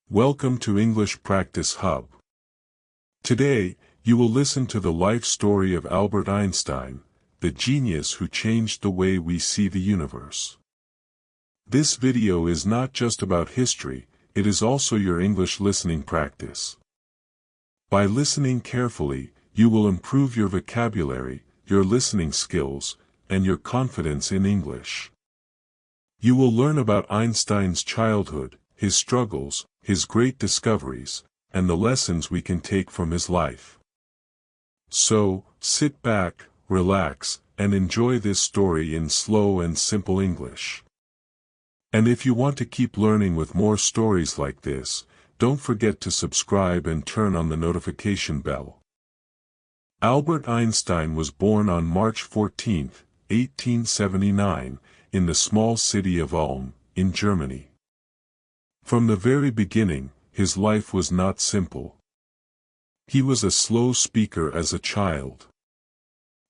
Welcome to English Practice Hub. Today, you will listen to the life story of Albert Einstein, the genius who changed the way we see the universe. This video is not just about history, it is also your English listening practice. By listening carefully, you will improve your vocabulary, your listening skills, and your confidence in English. You will learn about Einstein's childhood, his struggles, his great discoveries, and the lessons we can take from his life. So, sit back, relax, and enjoy this story in slow and simple English. And if you want to keep learning with more stories like this, don't forget to subscribe and turn on the notification bell. Albert Einstein was born on March 14, 1879, in the small city of Ulm, in Germany. From the very beginning, his life was not simple. He was a slow speaker as a child.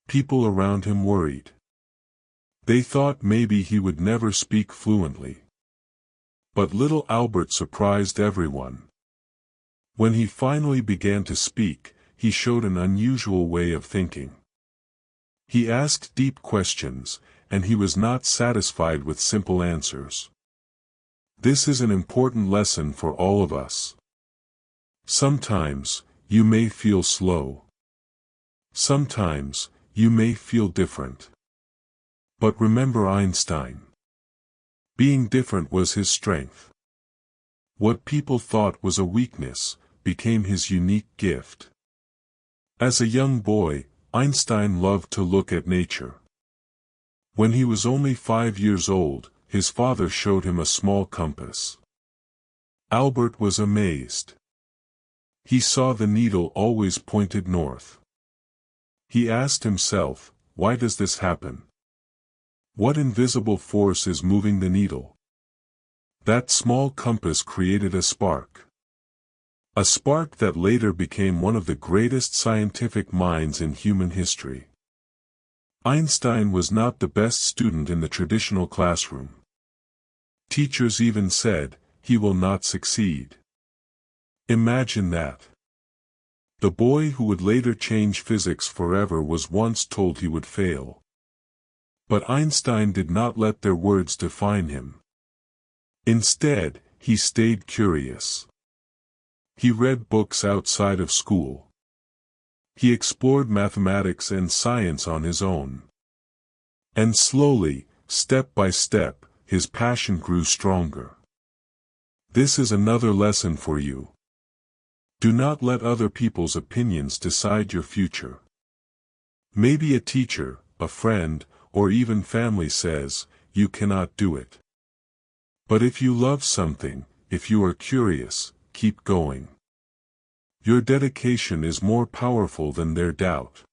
People around him worried. They thought maybe he would never speak fluently. But little Albert surprised everyone. When he finally began to speak, he showed an unusual way of thinking. He asked deep questions, and he was not satisfied with simple answers. This is an important lesson for all of us. Sometimes, you may feel slow. Sometimes, you may feel different. But remember Einstein. Being different was his strength. What people thought was a weakness, became his unique gift. As a young boy, Einstein loved to look at nature. When he was only 5 years old, his father showed him a small compass. Albert was amazed. He saw the needle always pointed north. He asked himself, why does this happen? What invisible force is moving the needle? That small compass created a spark. A spark that later became one of the greatest scientific minds in human history. Einstein was not the best student in the traditional classroom. Teachers even said, he will not succeed. Imagine that. The boy who would later change physics forever was once told he would fail. But Einstein did not let their words define him. Instead, he stayed curious. He read books outside of school. He explored mathematics and science on his own. And slowly, step by step, his passion grew stronger. This is another lesson for you. Do not let other people's opinions decide your future. Maybe a teacher, a friend, or even family says, you cannot do it. But if you love something, if you are curious, keep going. Your dedication is more powerful than their doubt.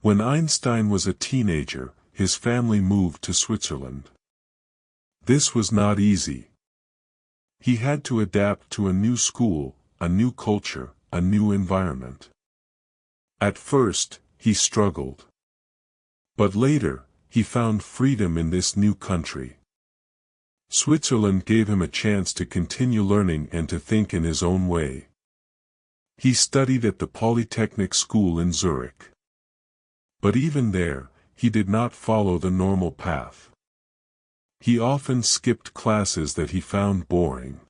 When Einstein was a teenager, his family moved to Switzerland. This was not easy. He had to adapt to a new school, a new culture, a new environment. At first, he struggled. But later, he found freedom in this new country. Switzerland gave him a chance to continue learning and to think in his own way. He studied at the Polytechnic School in Zurich. But even there, he did not follow the normal path. He often skipped classes that he found boring.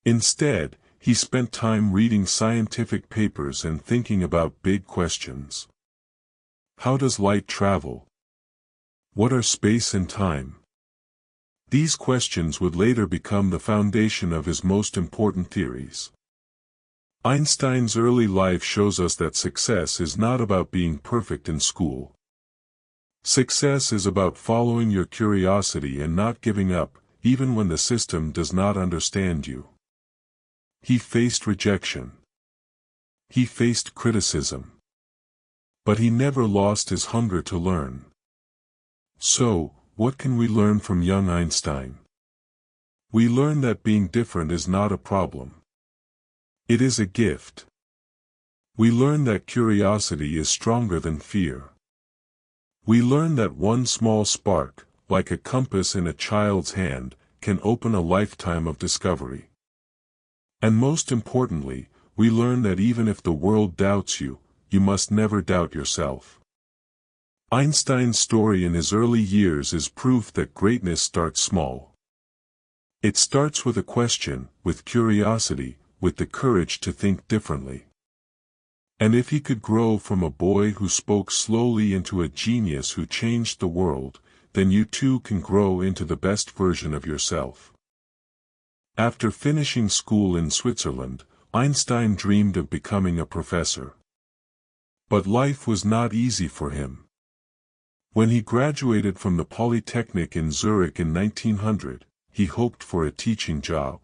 Instead, he spent time reading scientific papers and thinking about big questions. How does light travel? What are space and time? These questions would later become the foundation of his most important theories. Einstein's early life shows us that success is not about being perfect in school. Success is about following your curiosity and not giving up, even when the system does not understand you. He faced rejection. He faced criticism. But he never lost his hunger to learn. So, what can we learn from young Einstein? We learn that being different is not a problem. It is a gift. We learn that curiosity is stronger than fear. We learn that one small spark, like a compass in a child's hand, can open a lifetime of discovery. And most importantly, we learn that even if the world doubts you, you must never doubt yourself. Einstein's story in his early years is proof that greatness starts small. It starts with a question, with curiosity, with the courage to think differently. And if he could grow from a boy who spoke slowly into a genius who changed the world, then you too can grow into the best version of yourself. After finishing school in Switzerland, Einstein dreamed of becoming a professor. But life was not easy for him. When he graduated from the Polytechnic in Zurich in 1900, he hoped for a teaching job.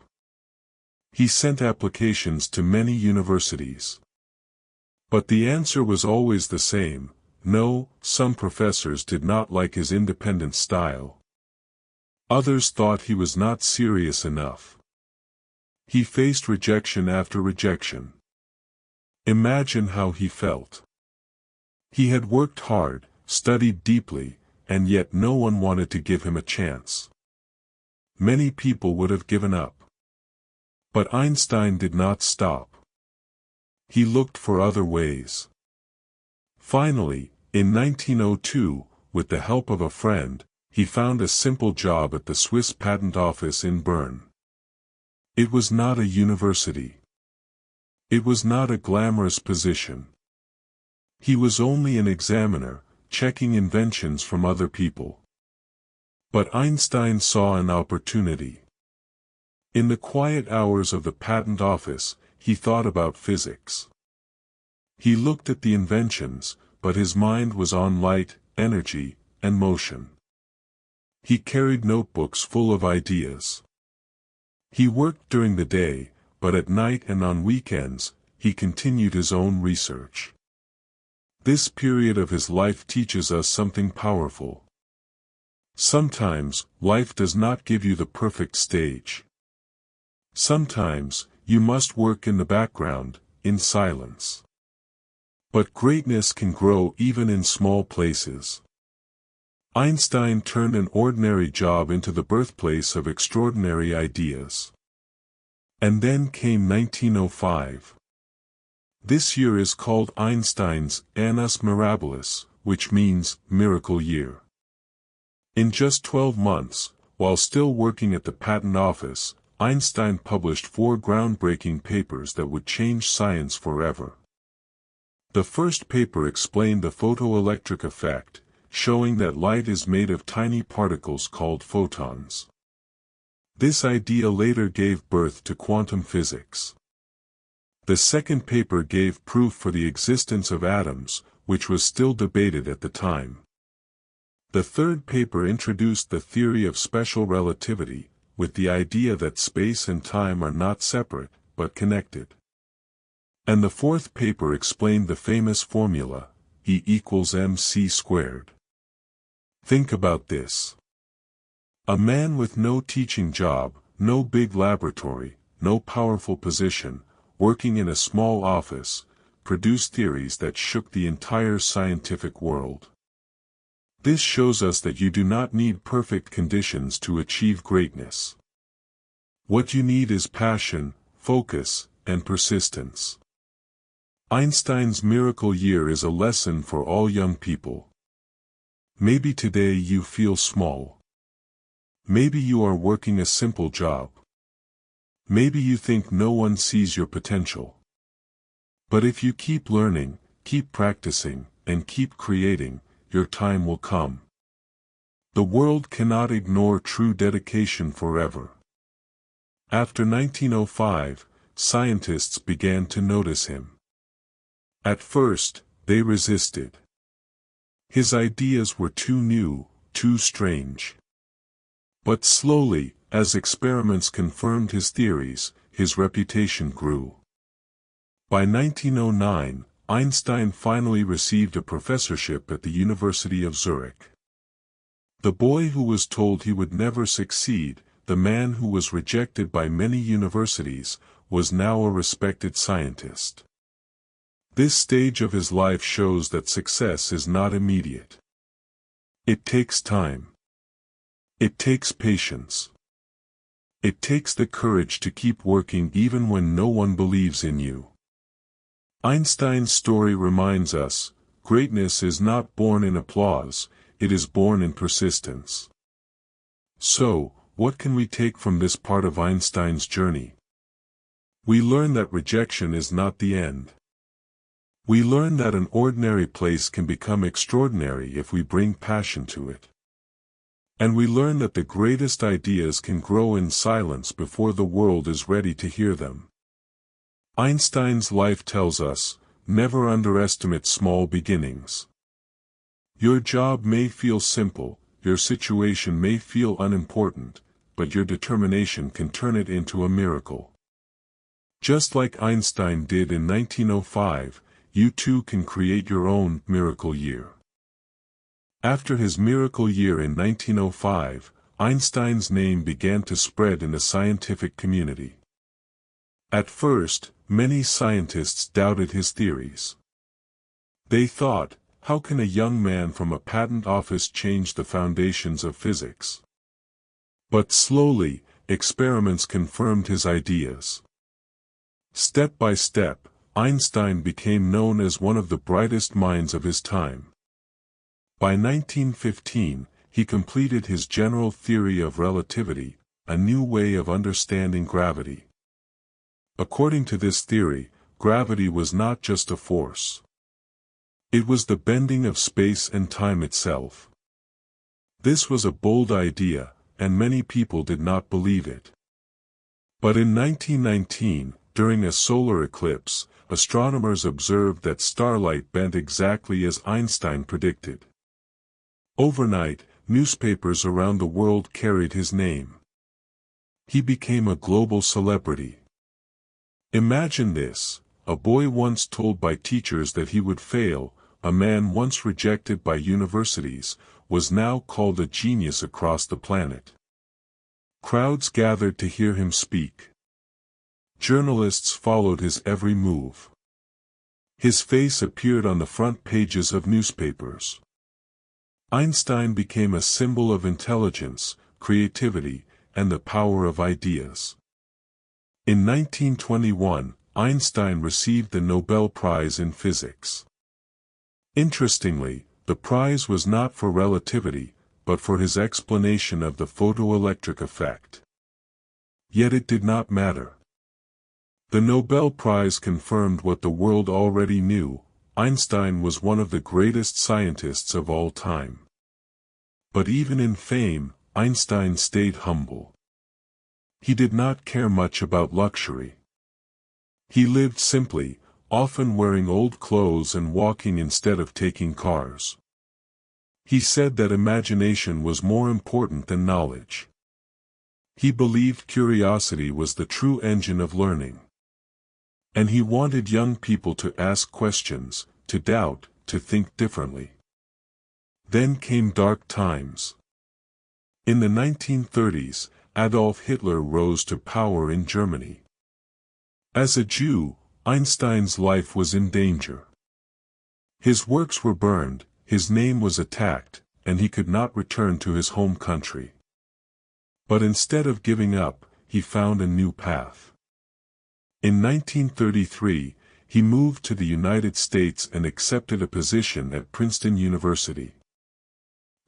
He sent applications to many universities. But the answer was always the same: no. Some professors did not like his independent style. Others thought he was not serious enough. He faced rejection after rejection. Imagine how he felt. He had worked hard, studied deeply, and yet no one wanted to give him a chance. Many people would have given up. But Einstein did not stop. He looked for other ways. Finally, in 1902, with the help of a friend, he found a simple job at the Swiss Patent Office in Bern. It was not a university. It was not a glamorous position. He was only an examiner, checking inventions from other people. But Einstein saw an opportunity. In the quiet hours of the patent office, he thought about physics. He looked at the inventions, but his mind was on light, energy, and motion. He carried notebooks full of ideas. He worked during the day, but at night and on weekends, he continued his own research. This period of his life teaches us something powerful. Sometimes, life does not give you the perfect stage. Sometimes, you must work in the background, in silence. But greatness can grow even in small places. Einstein turned an ordinary job into the birthplace of extraordinary ideas. And then came 1905. This year is called Einstein's Annus Mirabilis, which means miracle year. In just 12 months, while still working at the patent office, Einstein published 4 groundbreaking papers that would change science forever. The first paper explained the photoelectric effect, showing that light is made of tiny particles called photons. This idea later gave birth to quantum physics. The second paper gave proof for the existence of atoms, which was still debated at the time. The third paper introduced the theory of special relativity, with the idea that space and time are not separate, but connected. And the fourth paper explained the famous formula, E equals mc squared. Think about this. A man with no teaching job, no big laboratory, no powerful position, working in a small office, produced theories that shook the entire scientific world. This shows us that you do not need perfect conditions to achieve greatness. What you need is passion, focus, and persistence. Einstein's miracle year is a lesson for all young people. Maybe today you feel small. Maybe you are working a simple job. Maybe you think no one sees your potential. But if you keep learning, keep practicing, and keep creating, your time will come. The world cannot ignore true dedication forever. After 1905, scientists began to notice him. At first, they resisted. His ideas were too new, too strange. But slowly, as experiments confirmed his theories, his reputation grew. By 1909, Einstein finally received a professorship at the University of Zurich. The boy who was told he would never succeed, the man who was rejected by many universities, was now a respected scientist. This stage of his life shows that success is not immediate. It takes time. It takes patience. It takes the courage to keep working even when no one believes in you. Einstein's story reminds us, greatness is not born in applause, it is born in persistence. So, what can we take from this part of Einstein's journey? We learn that rejection is not the end. We learn that an ordinary place can become extraordinary if we bring passion to it. And we learn that the greatest ideas can grow in silence before the world is ready to hear them. Einstein's life tells us, never underestimate small beginnings. Your job may feel simple, your situation may feel unimportant, but your determination can turn it into a miracle. Just like Einstein did in 1905, you too can create your own miracle year. After his miracle year in 1905, Einstein's name began to spread in the scientific community. At first, many scientists doubted his theories. They thought, how can a young man from a patent office change the foundations of physics? But slowly, experiments confirmed his ideas. Step by step, Einstein became known as one of the brightest minds of his time. By 1915, he completed his general theory of relativity, a new way of understanding gravity. According to this theory, gravity was not just a force. It was the bending of space and time itself. This was a bold idea, and many people did not believe it. But in 1919, during a solar eclipse, astronomers observed that starlight bent exactly as Einstein predicted. Overnight, newspapers around the world carried his name. He became a global celebrity. Imagine this, a boy once told by teachers that he would fail, a man once rejected by universities, was now called a genius across the planet. Crowds gathered to hear him speak. Journalists followed his every move. His face appeared on the front pages of newspapers. Einstein became a symbol of intelligence, creativity, and the power of ideas. In 1921, Einstein received the Nobel Prize in Physics. Interestingly, the prize was not for relativity, but for his explanation of the photoelectric effect. Yet it did not matter. The Nobel Prize confirmed what the world already knew: Einstein was one of the greatest scientists of all time. But even in fame, Einstein stayed humble. He did not care much about luxury. He lived simply, often wearing old clothes and walking instead of taking cars. He said that imagination was more important than knowledge. He believed curiosity was the true engine of learning. And he wanted young people to ask questions, to doubt, to think differently. Then came dark times. In the 1930s, Adolf Hitler rose to power in Germany. As a Jew, Einstein's life was in danger. His works were burned, his name was attacked, and he could not return to his home country. But instead of giving up, he found a new path. In 1933, he moved to the United States and accepted a position at Princeton University.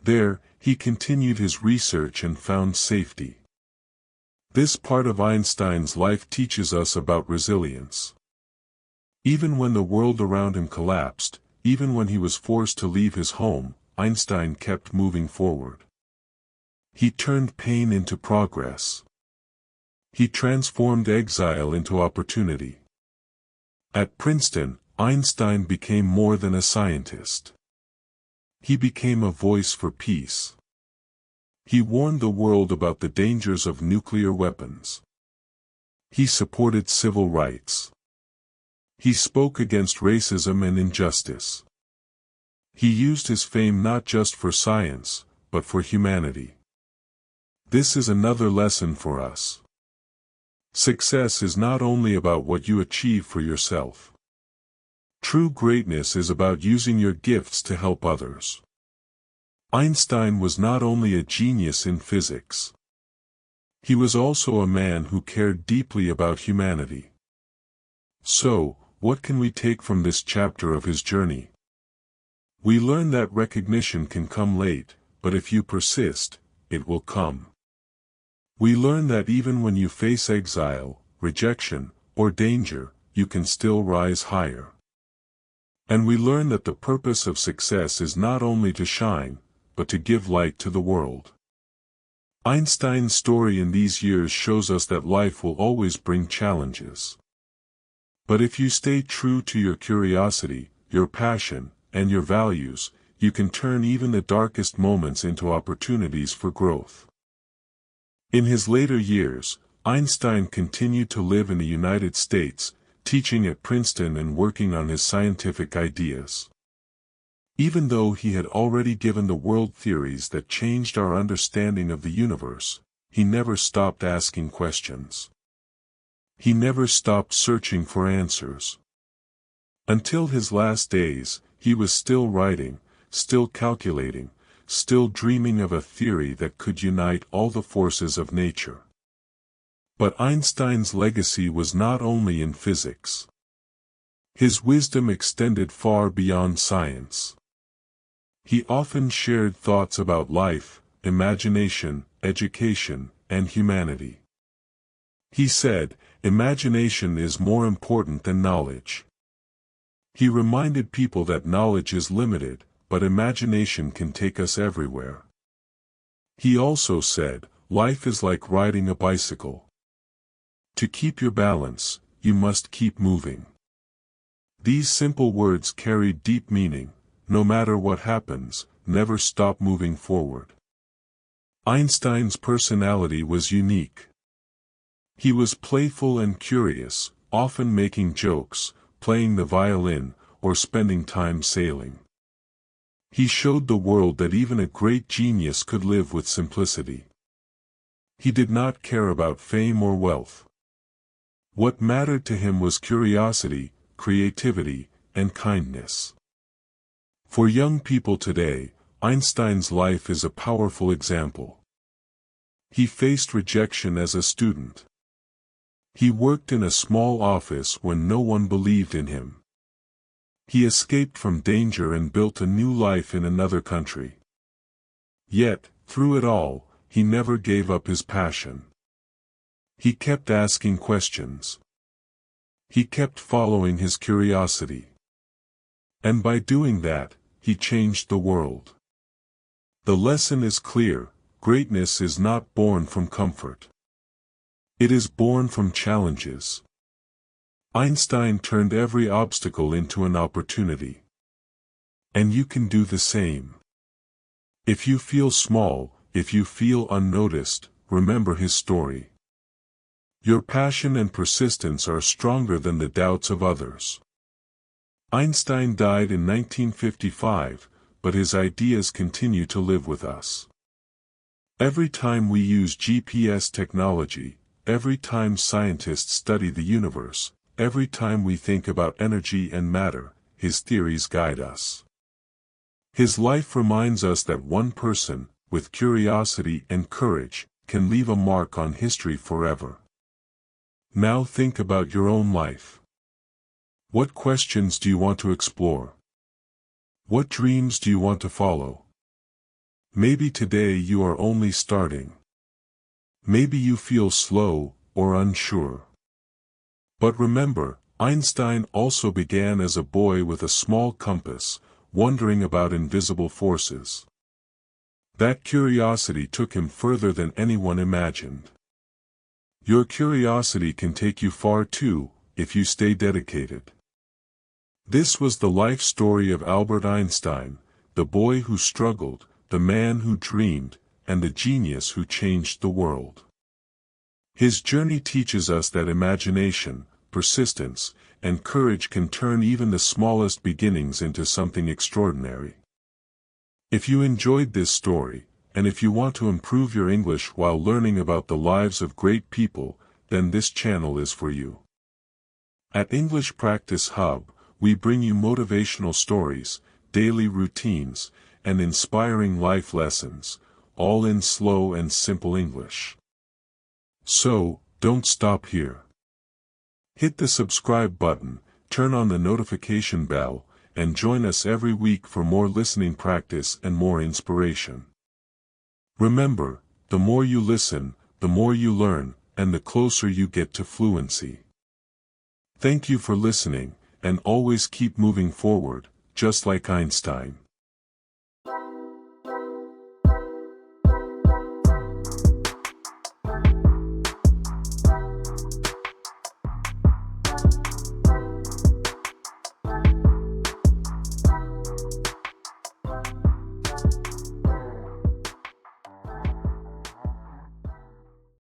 There, he continued his research and found safety. This part of Einstein's life teaches us about resilience. Even when the world around him collapsed, even when he was forced to leave his home, Einstein kept moving forward. He turned pain into progress. He transformed exile into opportunity. At Princeton, Einstein became more than a scientist. He became a voice for peace. He warned the world about the dangers of nuclear weapons. He supported civil rights. He spoke against racism and injustice. He used his fame not just for science, but for humanity. This is another lesson for us. Success is not only about what you achieve for yourself. True greatness is about using your gifts to help others. Einstein was not only a genius in physics. He was also a man who cared deeply about humanity. So, what can we take from this chapter of his journey? We learn that recognition can come late, but if you persist, it will come. We learn that even when you face exile, rejection, or danger, you can still rise higher. And we learn that the purpose of success is not only to shine, but to give light to the world. Einstein's story in these years shows us that life will always bring challenges. But if you stay true to your curiosity, your passion, and your values, you can turn even the darkest moments into opportunities for growth. In his later years, Einstein continued to live in the United States, teaching at Princeton and working on his scientific ideas. Even though he had already given the world theories that changed our understanding of the universe, he never stopped asking questions. He never stopped searching for answers. Until his last days, he was still writing, still calculating, still dreaming of a theory that could unite all the forces of nature. But Einstein's legacy was not only in physics. His wisdom extended far beyond science. He often shared thoughts about life, imagination, education, and humanity. He said, "Imagination is more important than knowledge." He reminded people that knowledge is limited, but imagination can take us everywhere. He also said, "Life is like riding a bicycle. To keep your balance, you must keep moving." These simple words carried deep meaning. No matter what happens, never stop moving forward. Einstein's personality was unique. He was playful and curious, often making jokes, playing the violin, or spending time sailing. He showed the world that even a great genius could live with simplicity. He did not care about fame or wealth. What mattered to him was curiosity, creativity, and kindness. For young people today, Einstein's life is a powerful example. He faced rejection as a student. He worked in a small office when no one believed in him. He escaped from danger and built a new life in another country. Yet, through it all, he never gave up his passion. He kept asking questions. He kept following his curiosity. And by doing that, he changed the world. The lesson is clear: greatness is not born from comfort. It is born from challenges. Einstein turned every obstacle into an opportunity. And you can do the same. If you feel small, if you feel unnoticed, remember his story. Your passion and persistence are stronger than the doubts of others. Einstein died in 1955, but his ideas continue to live with us. Every time we use GPS technology, every time scientists study the universe, every time we think about energy and matter, his theories guide us. His life reminds us that one person, with curiosity and courage, can leave a mark on history forever. Now think about your own life. What questions do you want to explore? What dreams do you want to follow? Maybe today you are only starting. Maybe you feel slow or unsure. But remember, Einstein also began as a boy with a small compass, wondering about invisible forces. That curiosity took him further than anyone imagined. Your curiosity can take you far too, if you stay dedicated. This was the life story of Albert Einstein, the boy who struggled, the man who dreamed, and the genius who changed the world. His journey teaches us that imagination, persistence, and courage can turn even the smallest beginnings into something extraordinary. If you enjoyed this story, and if you want to improve your English while learning about the lives of great people, then this channel is for you. At English Practice Hub, we bring you motivational stories, daily routines, and inspiring life lessons, all in slow and simple English. So, don't stop here. Hit the subscribe button, turn on the notification bell, and join us every week for more listening practice and more inspiration. Remember, the more you listen, the more you learn, and the closer you get to fluency. Thank you for listening, and always keep moving forward, just like Einstein.